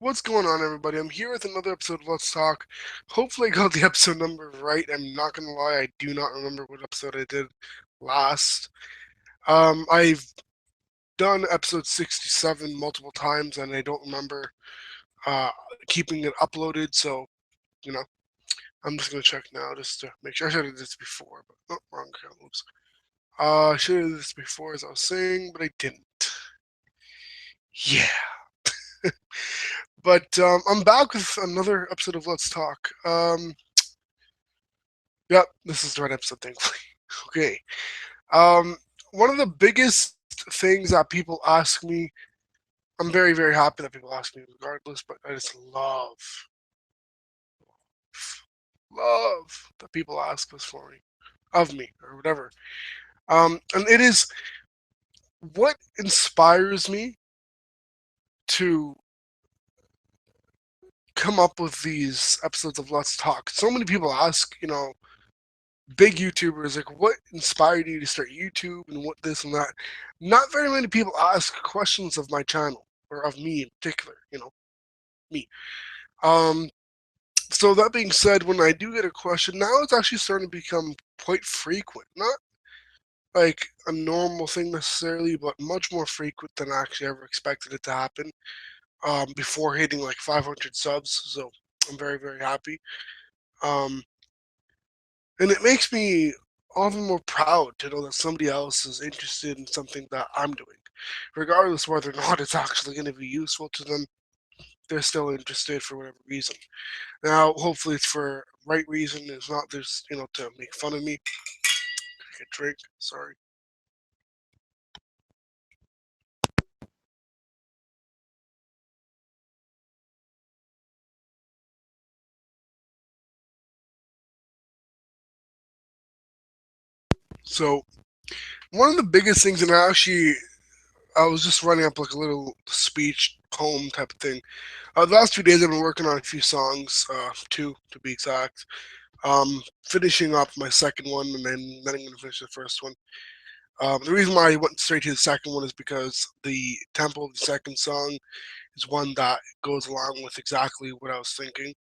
What's going on, everybody? I'm here with another episode of Let's Talk. Hopefully, I got the episode number right. I'm not gonna lie, I do not remember what episode I did last. I've done episode 67 multiple times, and I don't remember uh, keeping it uploaded. So, you know, I'm just gonna check now just to make sure. I should have did this before, but wrong account. Oops. I should have did this before, as I was saying, but I didn't. Yeah. But I'm back with another episode of Let's Talk. Yep, this is the right episode, thankfully. Okay. Um, One of the biggest things that people ask me, I'm very, very happy that people ask me regardless, but I just love that people ask this for me, of me, or whatever. And it is what inspires me to come up with these episodes of Let's Talk. So many people ask, big YouTubers, like, what inspired you to start YouTube and what this and that. Not very many people ask questions of my channel or of me in particular, me. Um, so that being said, when I do get a question, now it's actually starting to become quite frequent. Not like a normal thing necessarily, but much more frequent than I actually ever expected it to happen before hitting like 500 subs. So I'm very, very happy. Um, And it makes me all the more proud to know that somebody else is interested in something that I'm doing. Regardless whether or not it's actually going to be useful to them, they're still interested for whatever reason. Now, hopefully it's for right reason. It's not just, to make fun of me. Take a drink, sorry. So, one of the biggest things, and I was just running up like a little speech poem type of thing. The last 2 days I've been working on a few songs, two to be exact. Finishing up my second one, and then I'm gonna finish the first one. The reason why I went straight to the second one is because the tempo of the second song is one that goes along with exactly what I was thinking.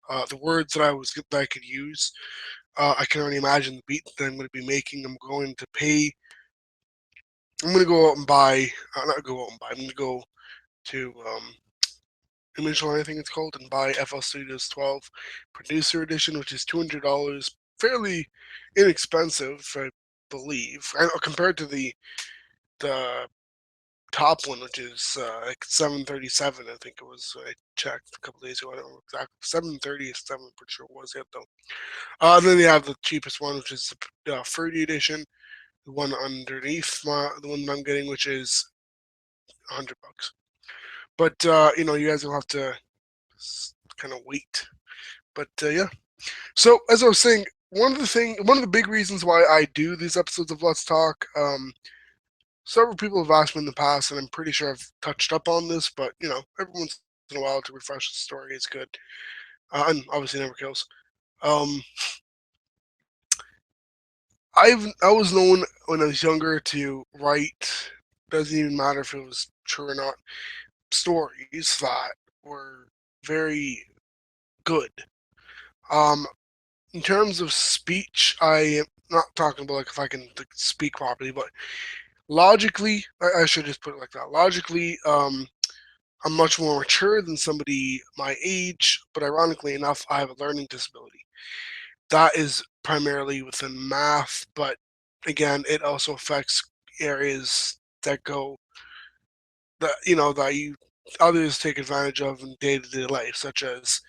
The words that I could use, I can already imagine the beat that I'm going to be making. I'm going to go out and buy, not go out and buy. I'm going to go to ImageLine, I think it's called, and buy FL Studios 12 Producer Edition, which is $200, fairly inexpensive, I believe, compared to the top one, which is like 737. I think it was. I checked a couple days ago. I don't know exactly. 730 is 7. I'm pretty sure it was it though. Then they have the cheapest one, which is the Fruity Edition. The one underneath the one I'm getting, which is $100. But you guys will have to kind of wait. But yeah. So as I was saying, one of the big reasons why I do these episodes of Let's Talk, several people have asked me in the past, and I'm pretty sure I've touched up on this, but every once in a while to refresh the story is good, and obviously never kills. Um, I was known when I was younger to write. Doesn't even matter if it was true or not. Stories that were very good. Um, in terms of speech, I am not talking about like if I can speak properly, but logically, I should just put it like that. Logically, I'm much more mature than somebody my age, but ironically enough, I have a learning disability. That is primarily within math, but again, it also affects areas that go that you others take advantage of in day-to-day life, such as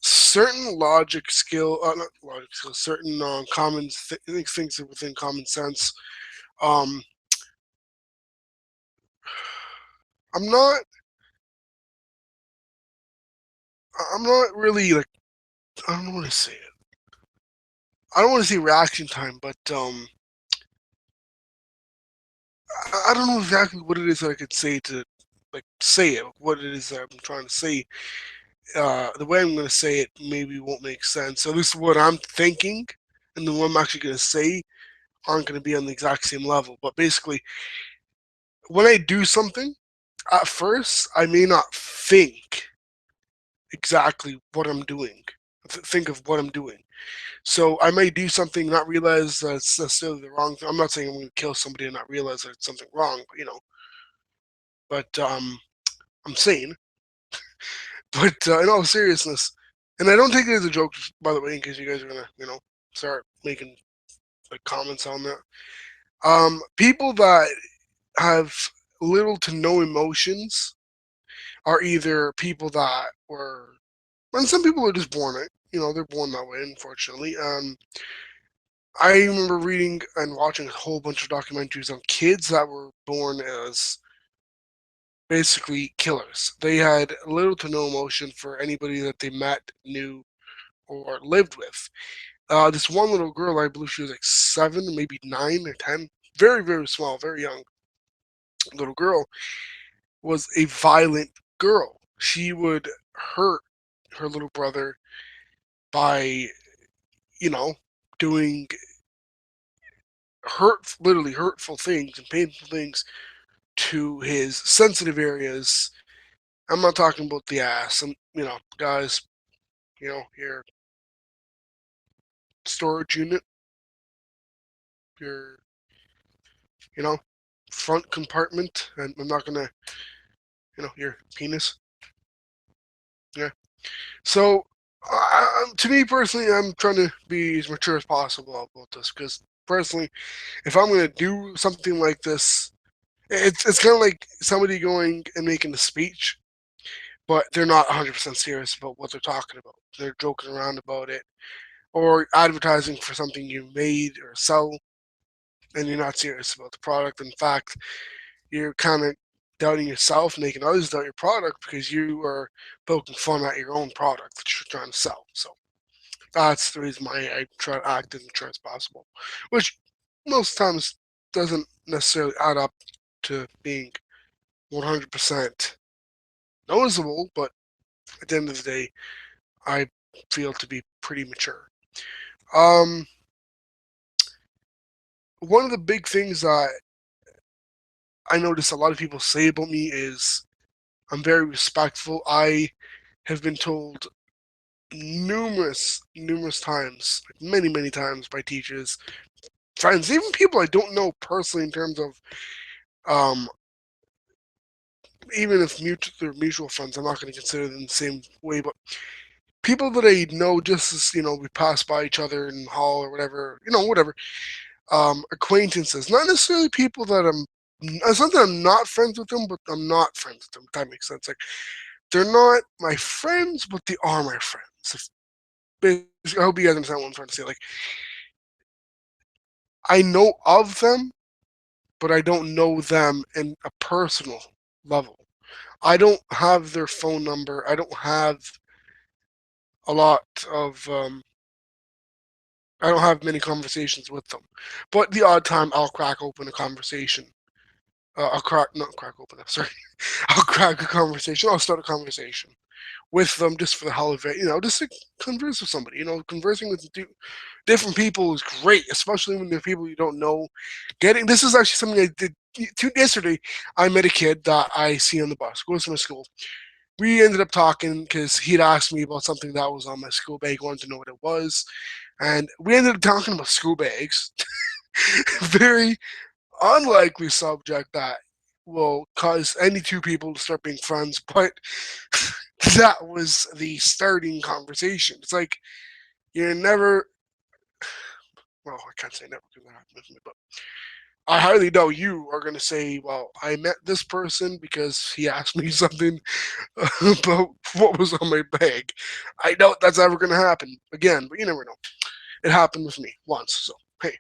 certain logic skill, not logic skill, certain things within common sense. Um, I'm not, I'm not really like, I don't want to say it. I don't want to say reaction time, but I don't know exactly what it is that I could say to like say it. What it is that I'm trying to say. The way I'm going to say it maybe won't make sense. So this is what I'm thinking, and the what I'm actually going to say aren't going to be on the exact same level. But basically, when I do something, At first, I may not think exactly what I'm doing, think of what I'm doing. So I may do something, not realize that it's necessarily the wrong thing. I'm not saying I'm going to kill somebody and not realize that it's something wrong, but I'm sane. But in all seriousness, and I don't take it as a joke, by the way, in case you guys are gonna, start making like comments on that. People that have little to no emotions are either people that were, and some people are just born it. They're born that way, unfortunately. I remember reading and watching a whole bunch of documentaries on kids that were born as basically killers. They had little to no emotion for anybody that they met, knew, or lived with. This one little girl, I believe she was like 7, maybe 9 or 10, very, very small, very young little girl, was a violent girl. She would hurt her little brother by, you know, doing literally hurtful things and painful things to his sensitive areas. I'm not talking about the ass. And, guys, your storage unit, your, you know, front compartment, and I'm not gonna, your penis. Yeah. So, to me personally, I'm trying to be as mature as possible about this because personally, if I'm gonna do something like this, it's kind of like somebody going and making a speech, but they're not 100% serious about what they're talking about. They're joking around about it, or advertising for something you made or sell, and you're not serious about the product. In fact, you're kind of doubting yourself, making others doubt your product because you are poking fun at your own product that you're trying to sell. So that's the reason why I try to act as mature as possible, which most times doesn't necessarily add up to being 100% noticeable, but at the end of the day, I feel to be pretty mature. Um, One of the big things that I notice a lot of people say about me is I'm very respectful. I have been told numerous times, like many times by teachers, friends, even people I don't know personally in terms of, um, even if they're mutual friends, I'm not going to consider them the same way, but people that I know just as, we pass by each other in the hall or whatever, whatever, acquaintances, not necessarily people that it's not that I'm not friends with them, but I'm not friends with them, if that makes sense. Like, they're not my friends, but they are my friends. I hope you guys understand what I'm trying to say. Like, I know of them, but I don't know them in a personal level. I don't have their phone number. I don't have a lot of. I don't have many conversations with them, but the odd time I'll crack open a conversation. Not crack open. I'm sorry. I'll crack a conversation. I'll start a conversation with them just for the hell of it. Just to converse with somebody. Conversing with different people is great, especially when they're people you don't know. This is actually something I did yesterday. I met a kid that I see on the bus, goes to my school. We ended up talking because he'd asked me about something that was on my school bag, wanted to know what it was, and we ended up talking about school bags. Very unlikely subject that will cause any two people to start being friends, but that was the starting conversation. It's like you're never, well, I can't say never because that happened with me, but I highly doubt you are going to say, well, I met this person because he asked me something about what was on my bag. I doubt that's ever going to happen again, but you never know. It happened with me once, so hey.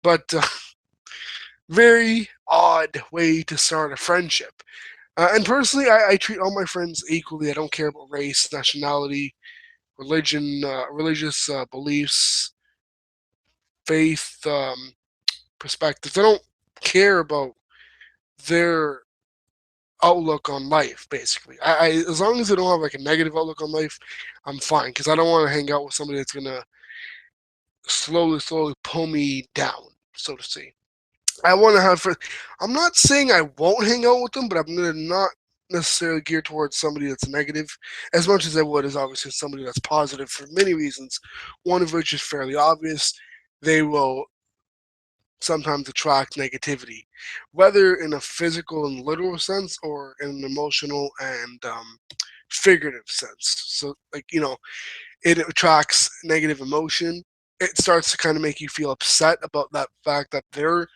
But very odd way to start a friendship. And personally, I treat all my friends equally. I don't care about race, nationality, religion, religious beliefs, faith, perspectives. I don't care about their outlook on life. Basically, as long as they don't have like a negative outlook on life, I'm fine because I don't want to hang out with somebody that's gonna slowly pull me down, so to say. I want to have friends. I'm not saying I won't hang out with them, but I'm gonna not necessarily gear towards somebody that's negative as much as I would as obviously somebody that's positive for many reasons. One of which is fairly obvious. They will sometimes attract negativity, whether in a physical and literal sense or in an emotional and figurative sense. So, like, it attracts negative emotion. It starts to kind of make you feel upset about that fact that they're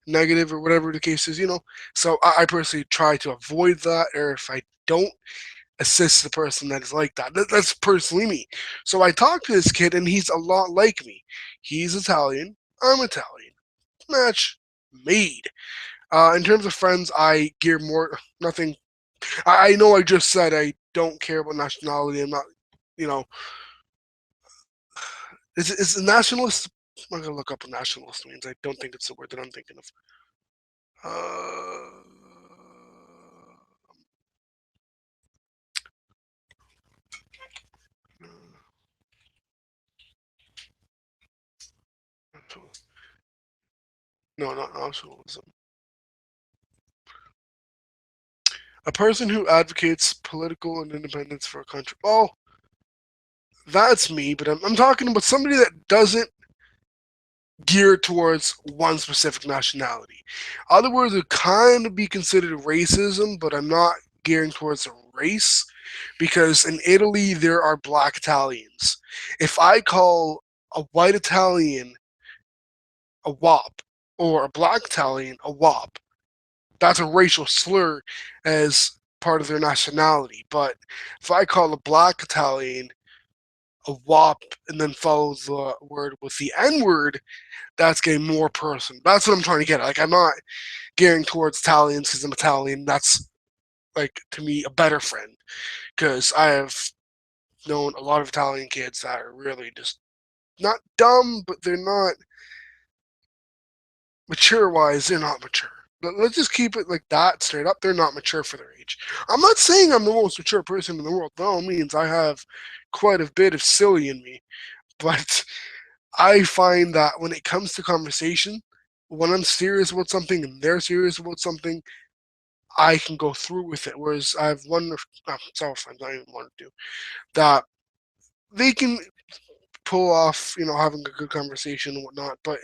negative or whatever the case is. So I personally try to avoid that, or if I don't, assist the person that is like that. That's personally me. So I talked to this kid, and he's a lot like me. He's Italian. I'm Italian. Match made. In terms of friends, I gear more nothing. I know I just said I don't care about nationality. I'm not, you know, is a nationalist. I'm gonna look up what nationalist means. I don't think it's the word that I'm thinking of. Uh, no, not nationalism. A person who advocates political and independence for a country. Oh, that's me, but I'm talking about somebody that doesn't geared towards one specific nationality. Other words would kind of be considered racism, but I'm not gearing towards a race because in Italy there are black Italians. If I call a white Italian a wop or a black Italian a wop, that's a racial slur as part of their nationality. But if I call a black Italian a wop and then follow the word with the N word, that's getting more personal. That's what I'm trying to get at. Like, I'm not gearing towards Italians because I'm Italian. That's, like, to me, a better friend because I have known a lot of Italian kids that are really just not dumb, but they're not mature wise. They're not mature. Let's just keep it like that, straight up. They're not mature for their age. I'm not saying I'm the most mature person in the world. By all means, I have quite a bit of silly in me, but I find that when it comes to conversation, when I'm serious about something and they're serious about something, I can go through with it. Whereas I have several friends, not even one or two, that they can pull off, having a good conversation and whatnot, but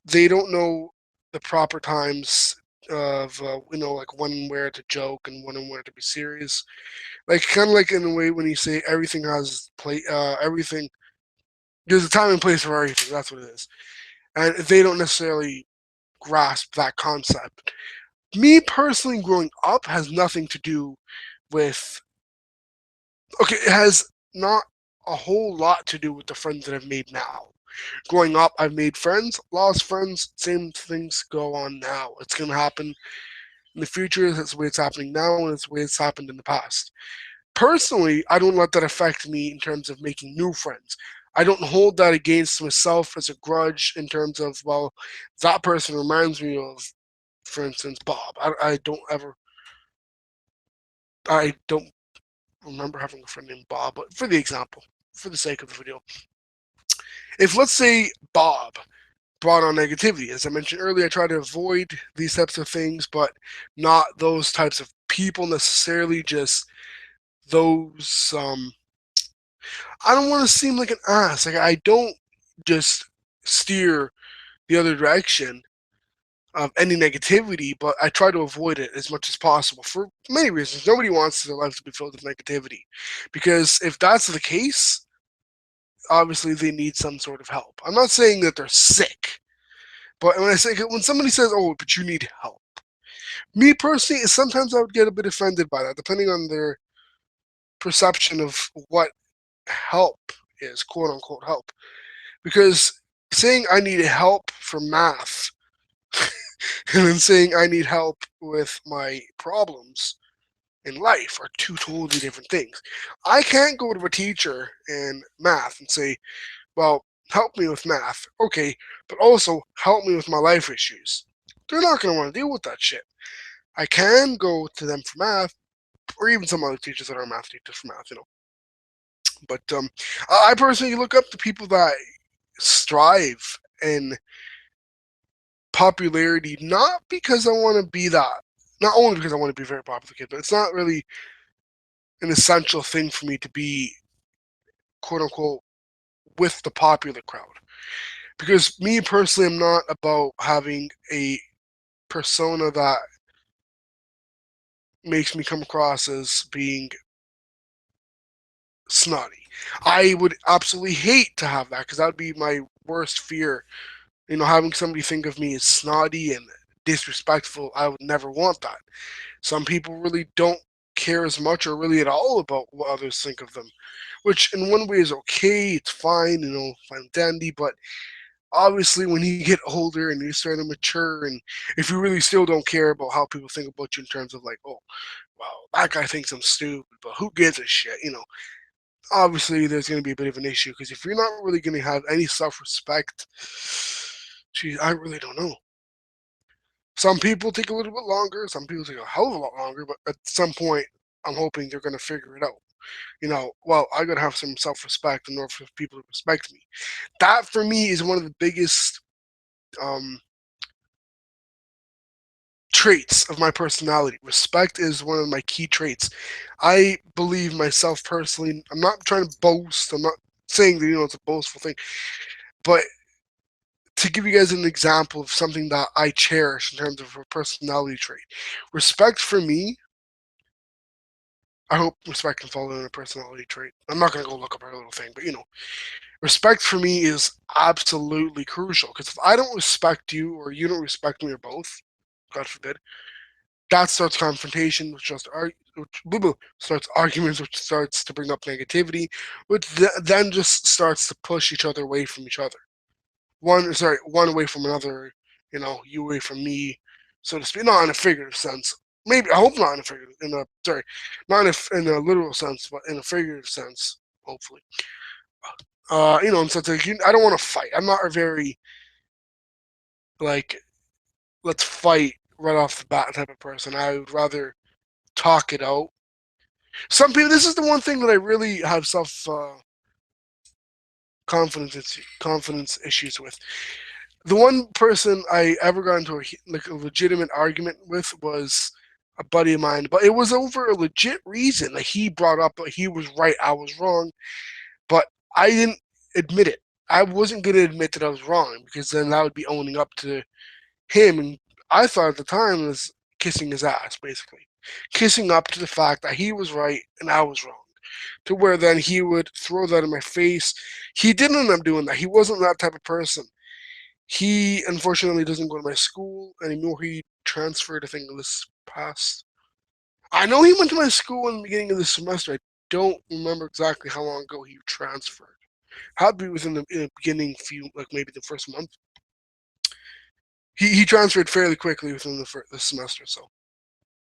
they don't know the proper times of, like when and where to joke and when and where to be serious. Like, kind of like in a way when you say everything has everything, there's a time and place for everything. That's what it is. And they don't necessarily grasp that concept. Me personally, growing up has nothing to do with. Okay, it has not a whole lot to do with the friends that I've made now. Growing up, I've made friends, lost friends, same things go on now. It's going to happen in the future. That's the way it's happening now, and it's the way it's happened in the past. Personally, I don't let that affect me in terms of making new friends. I don't hold that against myself as a grudge in terms of, well, that person reminds me of, for instance, Bob. I don't remember having a friend named Bob, but for the example, for the sake of the video, if let's say Bob brought on negativity, as I mentioned earlier, I try to avoid these types of things, but not those types of people necessarily, just those. I don't want to seem like an ass. Like, I don't just steer the other direction of any negativity, but I try to avoid it as much as possible for many reasons. Nobody wants their life to be filled with negativity, because if that's the case, obviously they need some sort of help. I'm not saying that they're sick, but when somebody says, "Oh, but you need help," me personally, sometimes I would get a bit offended by that, depending on their perception of what help is, quote unquote help. Because saying I need help for math and then saying I need help with my problems in life are two totally different things. I can't go to a teacher in math and say, well, help me with math. Okay, but also help me with my life issues. They're not going to want to deal with that shit. I can go to them for math, or even some other teachers that are math teachers for math. But I personally look up to people that strive in popularity, not because I want to be that, not only because I want to be a very popular kid, but it's not really an essential thing for me to be, quote unquote, with the popular crowd. Because me personally, I'm not about having a persona that makes me come across as being snotty. I would absolutely hate to have that because that would be my worst fear. Having somebody think of me as snotty and disrespectful, I would never want that. Some people really don't care as much or really at all about what others think of them, which in one way is okay, it's fine, fine and dandy, but obviously when you get older and you start to mature, and if you really still don't care about how people think about you in terms of like, oh, well, that guy thinks I'm stupid, but who gives a shit, obviously there's going to be a bit of an issue because if you're not really going to have any self-respect, geez, I really don't know. Some people take a little bit longer, some people take a hell of a lot longer, but at some point, I'm hoping they're going to figure it out. Well, I got to have some self-respect in order for people to respect me. That for me is one of the biggest um, traits of my personality. Respect is one of my key traits. I believe myself personally. I'm not trying to boast. I'm not saying that it's a boastful thing, but to give you guys an example of something that I cherish in terms of a personality trait, respect for me. I hope respect can fall in a personality trait. I'm not gonna go look up our little thing, but respect for me is absolutely crucial because if I don't respect you or you don't respect me or both, God forbid, that starts confrontation, which starts arguments, which starts to bring up negativity, which then just starts to push each other away from each other. One away from another. You away from me, so to speak. Not in a figurative sense. Maybe I hope not in a figurative. Not in a literal sense, but in a figurative sense. Hopefully, in such like I don't want to fight. I'm not a very like let's fight right off the bat type of person. I would rather talk it out. Some people. This is the one thing that I really have self confidence issues with. The one person I ever got into a legitimate argument with was a buddy of mine, but it was over a legit reason. Like he brought up that he was right, I was wrong, but I didn't admit it. I wasn't going to admit that I was wrong because then that would be owning up to him, and I thought at the time it was kissing his ass, basically, kissing up to the fact that he was right and I was wrong. To where then he would throw that in my face. He didn't end up doing that. He wasn't that type of person. He unfortunately doesn't go to my school anymore. He transferred, I think, this past. I know he went to my school in the beginning of the semester. I don't remember exactly how long ago he transferred. Had to be within the beginning few, like maybe the first month. He transferred fairly quickly within the semester, so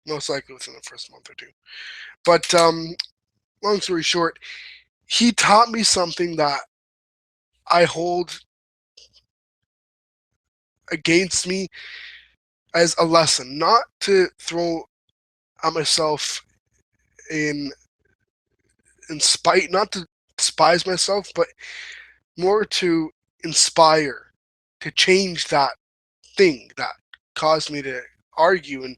most likely within the first month or two. But long story short, he taught me something that I hold against me as a lesson, not to throw at myself in spite, not to despise myself, but more to inspire, to change that thing that caused me to argue and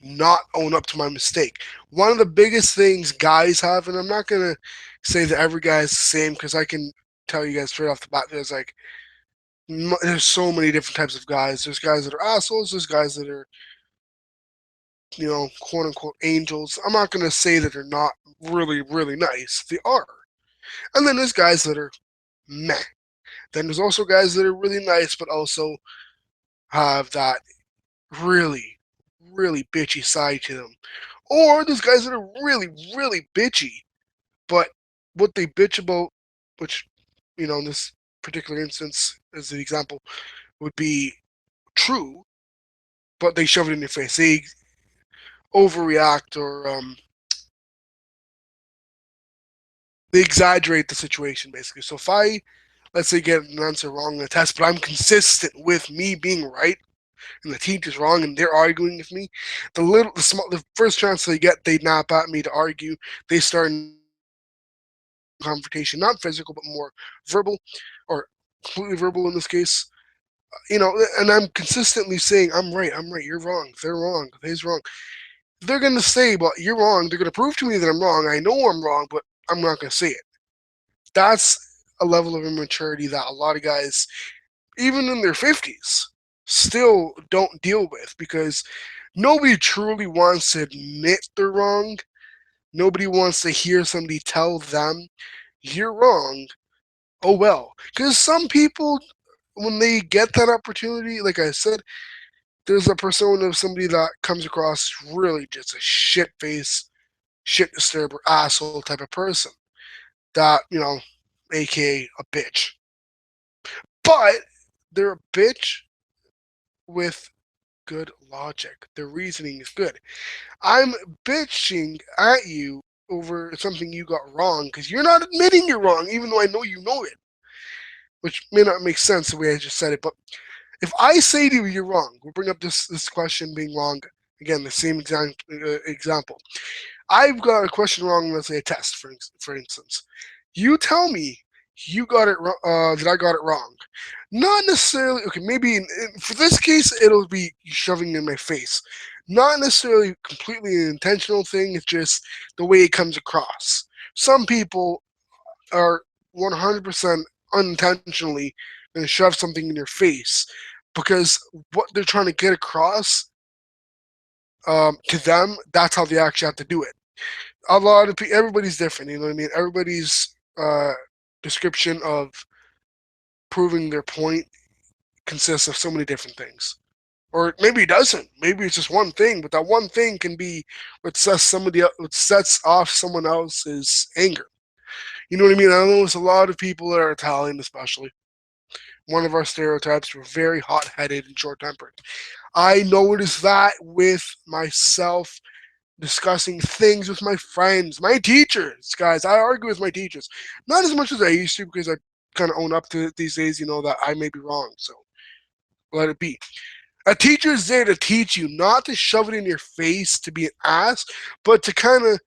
not own up to my mistake. One of the biggest things guys have, and I'm not gonna say that every guy is the same because I can tell you guys straight off the bat, there's so many different types of guys. There's guys that are assholes. There's guys that are, quote unquote angels. I'm not gonna say that they're not really, really nice. They are. And then there's guys that are meh. Then there's also guys that are really nice, but also have that really, really bitchy side to them. Or there's guys that are really, really bitchy, but what they bitch about, which, in this particular instance, as an example, would be true, but they shove it in your face. They overreact or they exaggerate the situation, basically. So if I, let's say, get an answer wrong in the test, but I'm consistent with me being right, and the teacher's wrong, and they're arguing with me, the first chance they get, they nap at me to argue. They start confrontation, not physical, but more verbal, or completely verbal in this case. and I'm consistently saying I'm right, you're wrong, they're wrong, they's wrong. They're gonna say, "Well, you're wrong." They're gonna prove to me that I'm wrong. I know I'm wrong, but I'm not gonna say it. That's a level of immaturity that a lot of guys, even in their 50s, still don't deal with because nobody truly wants to admit they're wrong. Nobody wants to hear somebody tell them, "You're wrong." Oh well, because some people, when they get that opportunity, like I said, there's a persona of somebody that comes across really just a shit face, shit disturber, asshole type of person. That, aka a bitch. But they're a bitch with good logic. Their reasoning is good. I'm bitching at you over something you got wrong because you're not admitting you're wrong, even though I know you know it, which may not make sense the way I just said it. But if I say to you you're wrong, we'll bring up this question being wrong again. The same example. I've got a question wrong. Let's say a test, for instance. You tell me you got it that I got it wrong. Not necessarily. Okay, maybe for this case it'll be shoving in my face. Not necessarily completely an intentional thing. It's just the way it comes across. Some people are 100% unintentionally going to shove something in your face because what they're trying to get across to them, that's how they actually have to do it. A lot of people, everybody's different. You know what I mean? Everybody's description of proving their point consists of so many different things. Or maybe it doesn't. Maybe it's just one thing, but that one thing can be what sets off someone else's anger. You know what I mean? I know there's a lot of people that are Italian, especially. One of our stereotypes, we're very hot-headed and short-tempered. I notice that with myself discussing things with my friends, my teachers, guys. I argue with my teachers. Not as much as I used to because I kind of own up to it these days, that I may be wrong. So let it be. A teacher is there to teach you, not to shove it in your face to be an ass, but to kind of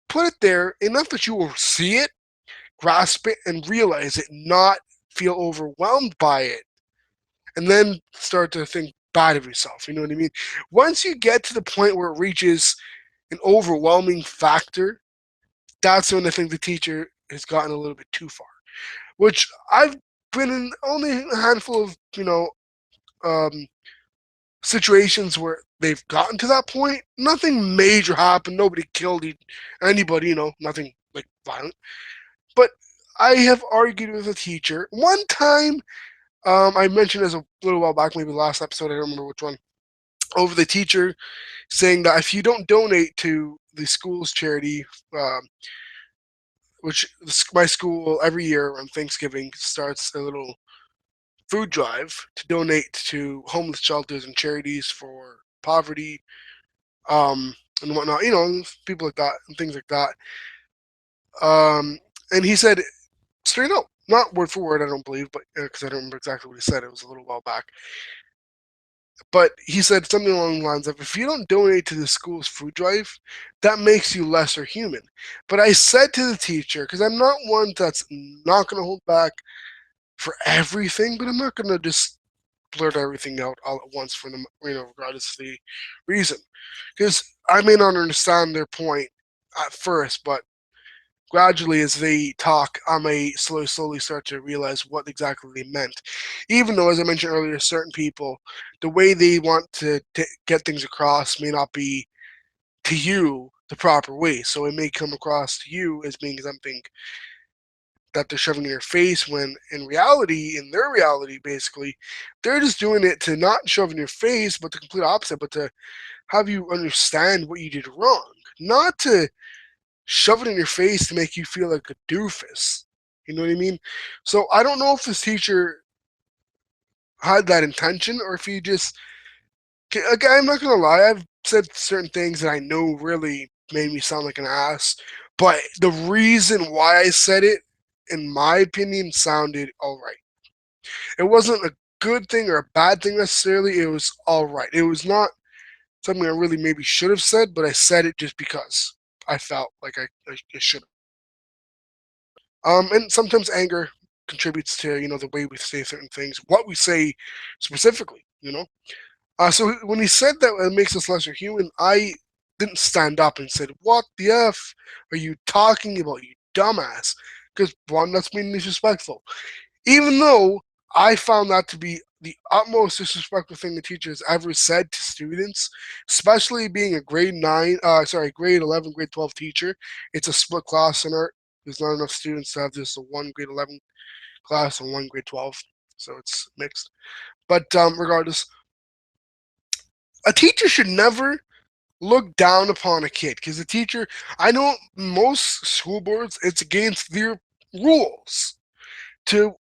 put it there enough that you will see it, grasp it, and realize it, not feel overwhelmed by it, and then start to think bad of yourself. You know what I mean? Once you get to the point where it reaches an overwhelming factor, that's when I think the teacher has gotten a little bit too far. Which I've been in only a handful of um, situations where they've gotten to that point. Nothing major happened. Nobody killed anybody. Nothing like violent. But I have argued with a teacher one time. I mentioned as a little while back, maybe last episode. I don't remember which one. Over the teacher saying that if you don't donate to the school's charity, which my school every year on Thanksgiving starts a little food drive to donate to homeless shelters and charities for poverty, and whatnot. People like that and things like that. And he said straight up, not word for word, I don't believe, but because I don't remember exactly what he said, it was a little while back. But he said something along the lines of, if you don't donate to the school's food drive, that makes you lesser human. But I said to the teacher, because I'm not one that's not going to hold back for everything, but I'm not going to just blurt everything out all at once for them, regardless of the reason. Because I may not understand their point at first, but gradually as they talk, I may slowly start to realize what exactly they meant. Even though, as I mentioned earlier, certain people, the way they want to get things across may not be to you the proper way. So it may come across to you as being something that they're shoving in your face when in reality, in their reality, basically, they're just doing it to not shove in your face, but the complete opposite, but to have you understand what you did wrong. Not to shove it in your face to make you feel like a doofus. You know what I mean? So I don't know if this teacher had that intention or if he just. Okay, I'm not gonna lie. I've said certain things that I know really made me sound like an ass, but the reason why I said it, in my opinion, sounded all right. It wasn't a good thing or a bad thing necessarily. It was all right. It was not something I really maybe should have said, but I said it just because I felt like I should have. And sometimes anger. contributes to the way we say certain things, what we say specifically. So when he said that it makes us lesser human, I didn't stand up and said, "What the f are you talking about, you dumbass?" Because one, that's being disrespectful. Even though I found that to be the utmost disrespectful thing the teacher has ever said to students, especially being a grade 11, grade 12 teacher. It's a split class in art. There's not enough students to have just a one grade 11 class and one grade 12, so it's mixed. But regardless, a teacher should never look down upon a kid because the teacher, I know most school boards, it's against their rules to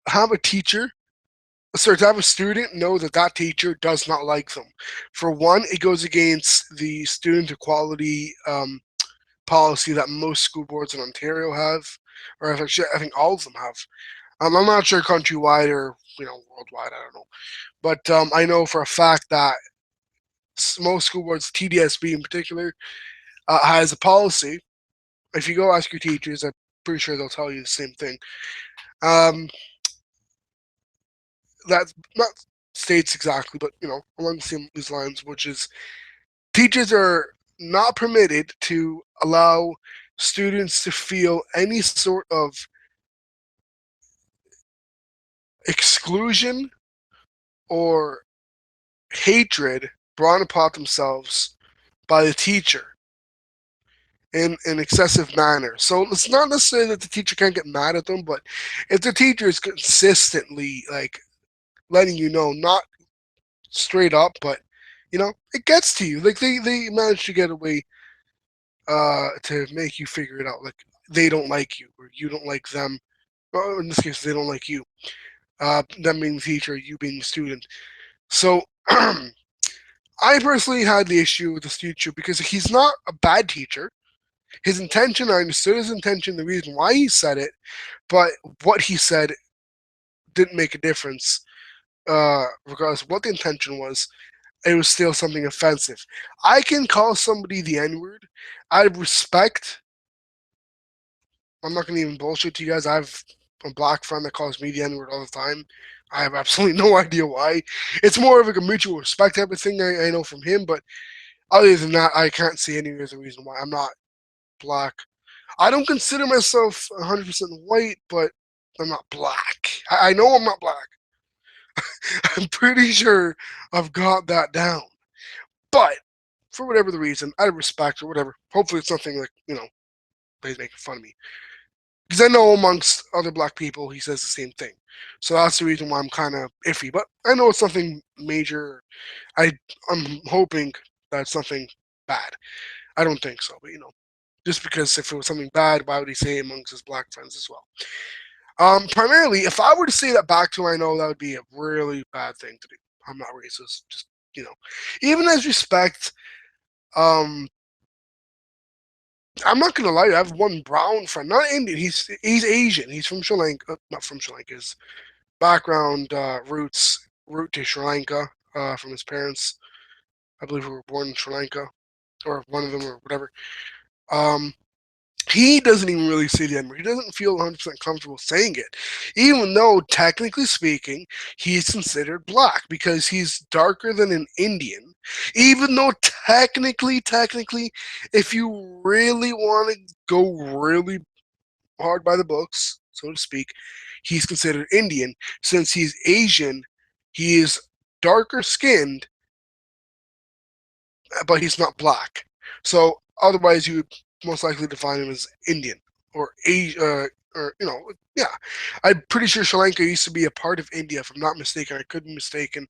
have a teacher, sorry, to have a student know that that teacher does not like them. For one, it goes against the student equality policy that most school boards in Ontario have, or I think all of them have. I'm not sure countrywide or worldwide. I don't know, but I know for a fact that most school boards, TDSB in particular, has a policy. If you go ask your teachers, I'm pretty sure they'll tell you the same thing. Um, that not states exactly, but along the same these lines, which is teachers are not permitted to allow students to feel any sort of exclusion or hatred brought upon themselves by the teacher in an excessive manner. So it's not necessarily that the teacher can't get mad at them, but if the teacher is consistently like letting you know, not straight up, but it gets to you. Like they manage to get away to make you figure it out. Like they don't like you or you don't like them. Well, in this case, they don't like you. Them being the teacher, you being the student. So I personally had the issue with this teacher because he's not a bad teacher. His intention, I understood his intention, the reason why he said it, but what he said didn't make a difference, regardless of what the intention was. It was still something offensive. I can call somebody the N word out of respect. I'm not going to even bullshit to you guys. I have a black friend that calls me the N word all the time. I have absolutely no idea why. It's more of like a mutual respect type of thing I know from him, but other than that, I can't see any other reason why. I'm not black. I don't consider myself 100% white, but I'm not black. I know I'm not black. I'm pretty sure I've got that down. But for whatever the reason, out of respect or whatever, hopefully it's something like, he's making fun of me. Because I know amongst other black people, he says the same thing. So that's the reason why I'm kind of iffy. But I know it's something major. I'm hoping that it's something bad. I don't think so, but just because if it was something bad, why would he say it amongst his black friends as well? Primarily, if I were to say that back to him, I know that would be a really bad thing to do. I'm not racist, just even as respect. Um, I'm not gonna lie, I have one brown friend, not Indian. He's Asian. He's from Sri Lanka, not from Sri Lanka. His background root to Sri Lanka from his parents. I believe who were born in Sri Lanka, or one of them, or whatever. Um, he doesn't even really say the N word. He doesn't feel 100% comfortable saying it, even though technically speaking, he's considered black because he's darker than an Indian. Even though technically, if you really want to go really hard by the books, so to speak, he's considered Indian. Since he's Asian, he is darker skinned, but he's not black. So otherwise, you would most likely define him as Indian or Asia, or yeah. I'm pretty sure Sri Lanka used to be a part of India, if I'm not mistaken. I could be mistaken.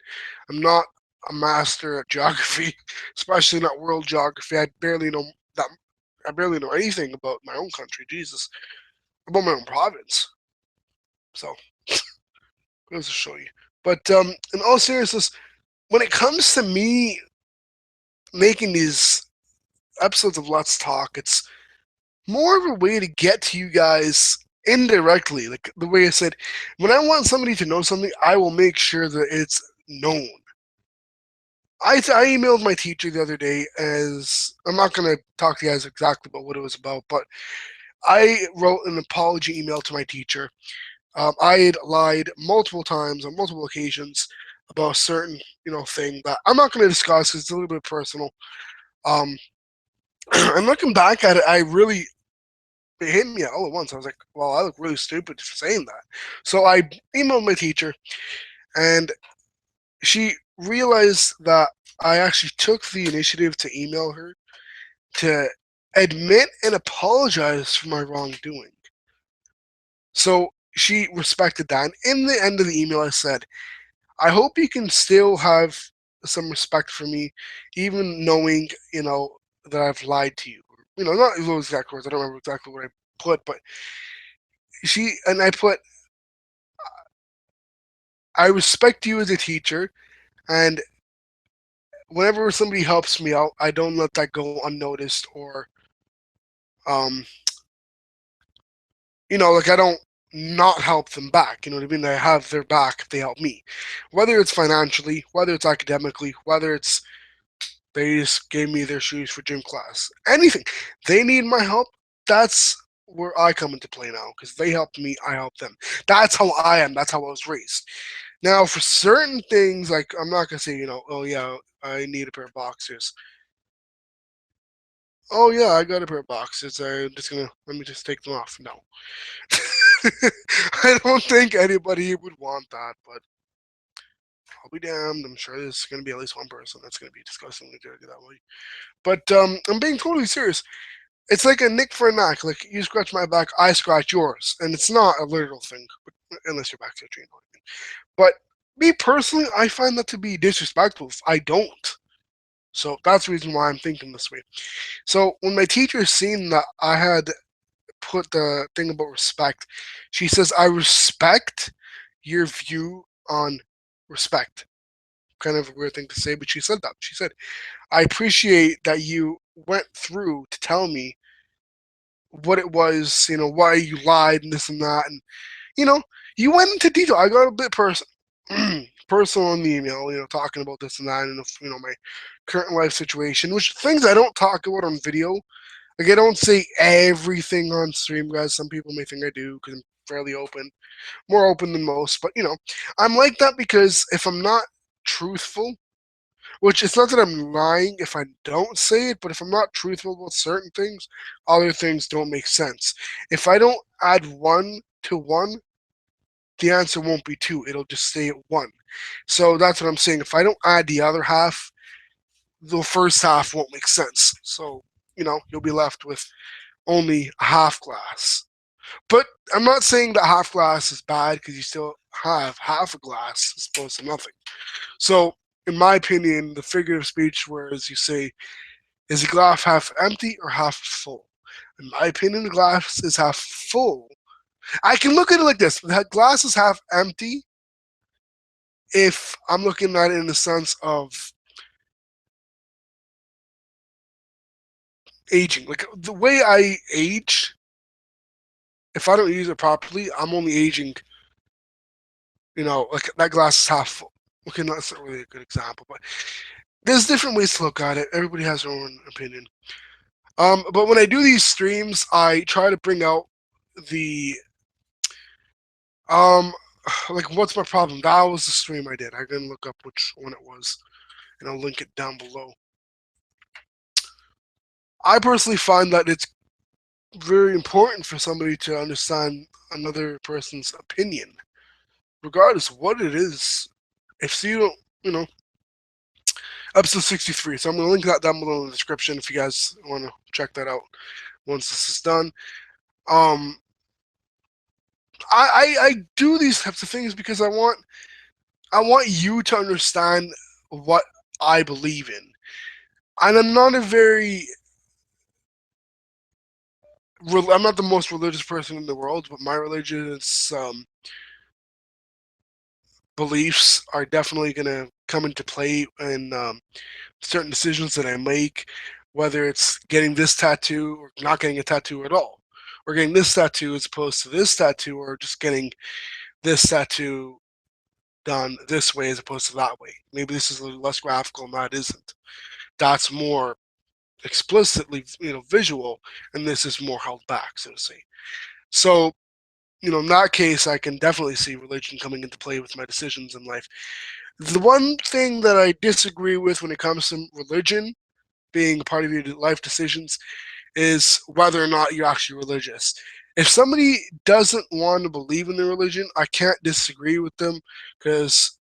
I'm not a master at geography, especially not world geography. I barely know that. I barely know anything about my own country. Jesus, about my own province. So, goes to show you. But in all seriousness, when it comes to me making these episodes of Let's Talk, it's more of a way to get to you guys indirectly. Like the way I said, when I want somebody to know something, I will make sure that it's known. I emailed my teacher the other day as I'm not going to talk to you guys exactly about what it was about, but I wrote an apology email to my teacher I had lied multiple times on multiple occasions about a certain, thing that I'm not going to discuss because it's a little bit personal. Um, and looking back at it, it hit me all at once. I was like, well, I look really stupid for saying that. So I emailed my teacher, and she realized that I actually took the initiative to email her to admit and apologize for my wrongdoing. So she respected that. And in the end of the email, I said, I hope you can still have some respect for me, even knowing, that I've lied to you. Not those exact words. I don't remember exactly what I put, but I put, I respect you as a teacher, and whenever somebody helps me out, I don't let that go unnoticed, or, um, like I don't not help them back. You know what I mean? I have their back if they help me, whether it's financially, whether it's academically, whether it's they just gave me their shoes for gym class. Anything. They need my help. That's where I come into play now because they helped me, I help them. That's how I am. That's how I was raised. Now, for certain things, like I'm not gonna say, oh yeah, I need a pair of boxers. Oh yeah, I got a pair of boxers. I'm just gonna let me just take them off. No, I don't think anybody would want that, but I'll be damned. I'm sure there's gonna be at least one person that's gonna be disgustingly dirty that way. But I'm being totally serious. It's like a nick for a knack. Like you scratch my back, I scratch yours, and it's not a literal thing, unless your back's itchy. But me personally, I find that to be disrespectful if I don't. So that's the reason why I'm thinking this way. So when my teacher seen that I had put the thing about respect, she says, I respect your view on respect. Kind of a weird thing to say, but she said that. She said, I appreciate that you went through to tell me what it was, why you lied and this and that. And, you know, you went into detail. I got a bit personal in the email, talking about this and that and, my current life situation, which things I don't talk about on video. Like, I don't say everything on stream, guys. Some people may think I do because I'm fairly open, more open than most. But, I'm like that because if I'm not truthful, which it's not that I'm lying if I don't say it, but if I'm not truthful about certain things, other things don't make sense. If I don't add 1 to 1, the answer won't be 2. It'll just stay at 1. So that's what I'm saying. If I don't add the other half, the first half won't make sense. So, you'll be left with only a half glass. But I'm not saying that half glass is bad because you still have half a glass as opposed to nothing. So, in my opinion, the figure of speech, whereas you say, is the glass half empty or half full? In my opinion, the glass is half full. I can look at it like this: the glass is half empty if I'm looking at it in the sense of aging. Like the way I age, if I don't use it properly, I'm only aging. Like that glass is half full. Okay, that's not really a good example, but there's different ways to look at it. Everybody has their own opinion. But when I do these streams, I try to bring out the um, like what's my problem? That was the stream I did. I can look up which one it was, and I'll link it down below. I personally find that it's very important for somebody to understand another person's opinion, regardless of what it is. If you don't, episode 63. So I'm going to link that down below in the description if you guys want to check that out once this is done. I do these types of things because I want you to understand what I believe in. And I'm not I'm not the most religious person in the world, but my religious beliefs are definitely going to come into play in certain decisions that I make, whether it's getting this tattoo or not getting a tattoo at all, or getting this tattoo as opposed to this tattoo, or just getting this tattoo done this way as opposed to that way. Maybe this is a little less graphical and that isn't. That's more explicitly, visual, and this is more held back, so to say. So in that case, I can definitely see religion coming into play with my decisions in life. The one thing that I disagree with when it comes to religion being a part of your life decisions is whether or not you're actually religious. If somebody doesn't want to believe in their religion, I can't disagree with them because